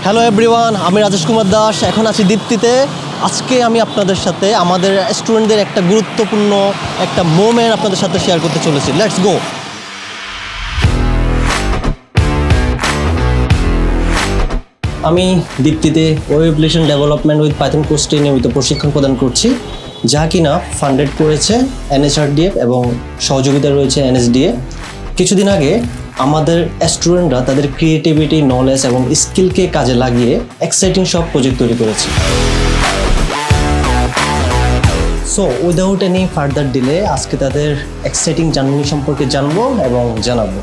Hello everyone, আমি রাজেশ কুমার দাস। এখন আছি দীপ্তিতে। আজকে আমি আপনাদের সাথে আমাদের স্টুডেন্টদের একটা গুরুত্বপূর্ণ একটা মোমেন্ট আপনাদের সাথে শেয়ার করতে চলেছি। Let's go. আমি দীপ্তিতে web application development with Python কোর্সটি নিয়মিত প্রশিক্ষণ প্রদান করছি, যা কিনা ফান্ডেড করেছে NHRDF এবং সহযোগিতা রয়েছে NSDA। কিছুদিন আগে আমাদের স্টুডেন্টরা তাদের ক্রিয়েটিভিটি, নলেজ এবং স্কিলকে কাজে লাগিয়ে এক্সাইটিং সব প্রজেক্ট তৈরি করেছে। So without any further delay আজকে তাদের এক্সাইটিং জার্নি সম্পর্কে জানবো এবং জানাবো।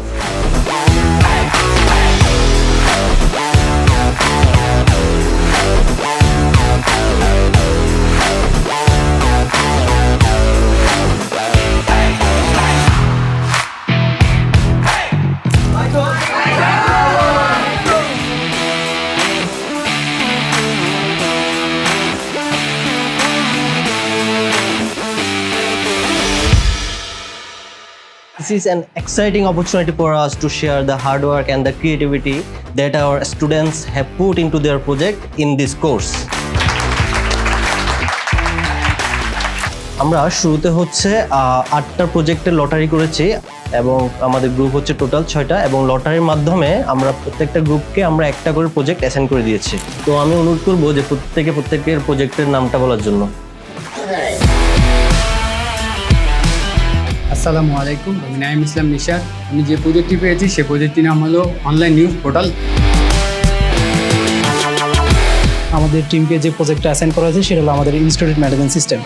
This is an exciting opportunity for us to share the hard work and the creativity that our students have put into their project in this course. আমরা শুরুতে হচ্ছে 8টা প্রজেক্টের লটারি করেছি এবং আমাদের গ্রুপ হচ্ছে টোটাল 6টা, এবং লটারির মাধ্যমে আমরা প্রত্যেকটা গ্রুপকে আমরা একটা করে প্রজেক্ট অ্যাসাইন করে দিয়েছি। তো আমি অনুরোধ করবো যে প্রত্যেকের প্রজেক্টের নামটা বলার জন্য। আসসালামু আলাইকুম, আমি নাইম ইসলাম নিশাদ। আমি যে প্রজেক্টটি পেয়েছি সে প্রজেক্টটির নাম হলো অনলাইন নিউজ পোর্টাল। আমাদের টিমকে যে প্রজেক্টটা অ্যাসাইন করা হয়েছে সেটা হলো আমাদের ইনস্টিটিউট ম্যানেজমেন্ট সিস্টেম।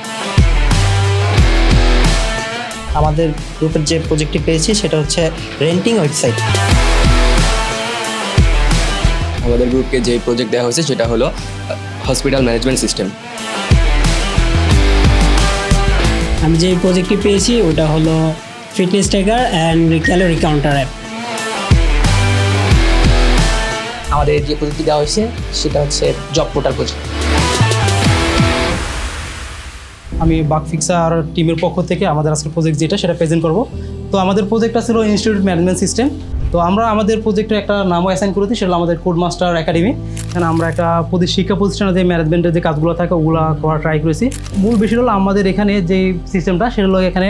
আমাদের গ্রুপের যে প্রজেক্টটি পেয়েছি সেটা হচ্ছে রেন্টিং ওয়েবসাইট। আমাদের গ্রুপকে যে প্রজেক্ট দেওয়া হয়েছে সেটা হলো হসপিটাল ম্যানেজমেন্ট সিস্টেম। আমি যে প্রজেক্টটি পেয়েছি ওটা হলো fitness tracker and calorie counter app. আমাদের যে প্রজেক্টটি দেওয়া হয়েছে সেটা হচ্ছে জব পোর্টাল প্রজেক্ট। আমি বাগ ফিক্সার টিমের পক্ষ থেকে আমাদের আজকের প্রজেক্ট যেটা সেটা প্রেজেন্ট করব। তো আমাদের প্রজেক্টটা ছিল ইনস্টিটিউট ম্যানেজমেন্ট সিস্টেম। তো আমরা আমাদের প্রজেক্টের একটা নামও অ্যাসাইন করেছি, সেটা আমাদের কোড মাস্টার একাডেমি। এখানে আমরা একটা শিক্ষা প্রতিষ্ঠানে যে ম্যানেজমেন্টের যে কাজগুলো থাকে ওগুলো করা ট্রাই করেছি। মূল বিষয় হলো আমাদের এখানে যে সিস্টেমটা সেটা হলো এখানে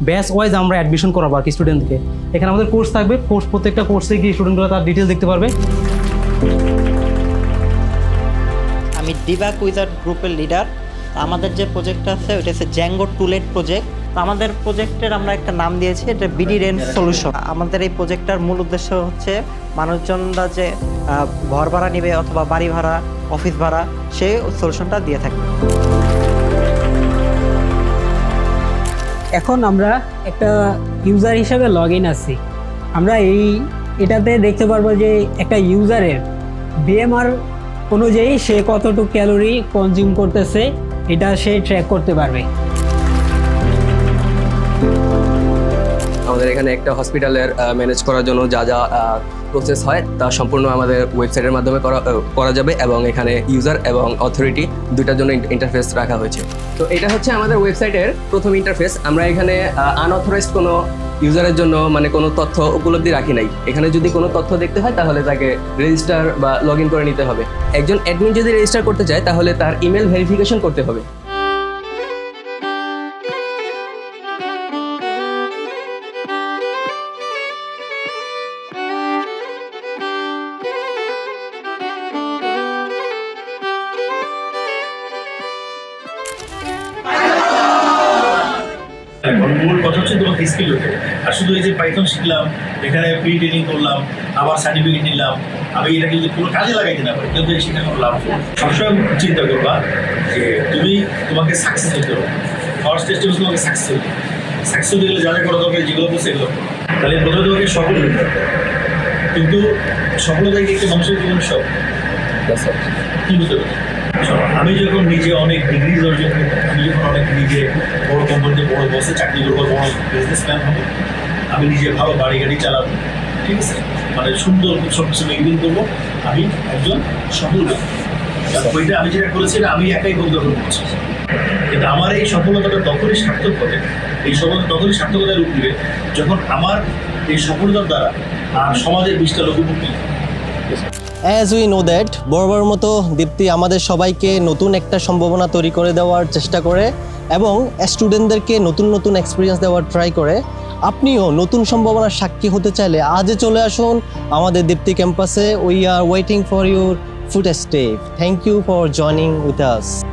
ব্যাচ ওয়াইজ আমরা অ্যাডমিশন করাবো আর কি স্টুডেন্টকে। এখানে আমাদের কোর্স থাকবে, প্রত্যেকটা কোর্সে গিয়ে স্টুডেন্টগুলো তার ডিটেলস দেখতে পারবে। আমি ডিবাগ উইজার্ড গ্রুপের লিডার। আমাদের যে প্রজেক্ট আছে ওইটা হচ্ছে জ্যাঙ্গো টুলেট প্রজেক্ট। তো আমাদের প্রজেক্টের আমরা একটা নাম দিয়েছি, এটা বিডি রেন্ট সলিউশন। আমাদের এই প্রজেক্টটার মূল উদ্দেশ্য হচ্ছে মানুষজনরা যে ঘর ভাড়া নেবে অথবা বাড়ি ভাড়া, অফিস ভাড়া, সেই সলিউশনটা দিয়ে থাকে। এখন আমরা একটা ইউজার হিসাবে লগ ইন আছি। আমরা এটাতে দেখতে পারবো যে একটা ইউজারের বিএমআর অনুযায়ী সে কতটুকু ক্যালোরি কনজিউম করতেছে এটা সে ট্র্যাক করতে পারবে। আমাদের এখানে একটা হসপিটালের ম্যানেজ করার জন্য যা যা প্রসেস হয় তা সম্পূর্ণ আমাদের ওয়েবসাইটের মাধ্যমে করা যাবে, এবং এখানে ইউজার এবং অথরিটি দুটার জন্য ইন্টারফেস রাখা হয়েছে। তো এটা হচ্ছে আমাদের ওয়েবসাইটের প্রথম ইন্টারফেস। আমরা এখানে আনঅথরাইজড কোনো ইউজারের জন্য মানে কোনো তথ্য উপলব্ধি রাখি নাই। এখানে যদি কোনো তথ্য দেখতে হয় তাহলে তাকে রেজিস্টার বা লগ ইন করে নিতে হবে। একজন অ্যাডমিন যদি রেজিস্টার করতে চায় তাহলে তার ইমেল ভেরিফিকেশন করতে হবে। মূল কথা হচ্ছে তোমাকে স্কিল হতে। আর শুধু এই যে পাইথন শিখলাম, এখানে প্রি ট্রেনিং করলাম, আবার সার্টিফিকেট নিলাম, আমি এটাকে যদি কোনো কাজে লাগাইতে না পারি কিন্তু সেটা কোনো লাভ নেই। সবসময় চিন্তা করবা যে তোমাকে সাকসেস হতে হবে। ফার্স্ট স্টেপ তোমাকে সাকসেস হতে হবে। সাকসেস হতে গেলে যা যা করা দরকার যেগুলো বলছে এগুলো, তাহলে প্রথমে তোমাকে সফল হতে হবে। কিন্তু সফলতাকে একটি মানুষের জীবন সব কি হতে হবে। আমি যখন নিজে অনেক ডিগ্রি অর্জন করবো, আমি যখন অনেক নিজে বড় কোম্পানিতে বড় বসে চাকরি করবো, বড় বিজনেসম্যান হবো, আমি নিজে ভালো বাড়ি গাড়ি চালাবো, ঠিক আছে, মানে সুন্দর সব কিছু মেনটেন করবো, আমি একজন সফল ব্যক্তি। ওইটা আমি যেটা করেছি আমি একাই বলতে করছি। কিন্তু আমার এই সফলতাটা তখনই সার্থক হবে, এই সফলতা তখনই সার্থকতার রূপ নেবে যখন আমার এই সফলতার দ্বারা সমাজের 20টা লোক উপকৃত। অ্যাজ উই নো দ্যাট বরাবর মতো দীপ্তি আমাদের সবাইকে নতুন একটা সম্ভাবনা তৈরি করে দেওয়ার চেষ্টা করে এবং স্টুডেন্টদেরকে নতুন নতুন এক্সপিরিয়েন্স দেওয়ার ট্রাই করে। আপনিও নতুন সম্ভাবনার সাক্ষী হতে চাইলে আজই চলে আসুন আমাদের দীপ্তি ক্যাম্পাসে। We are waiting for your footstep. Thank you for joining with us.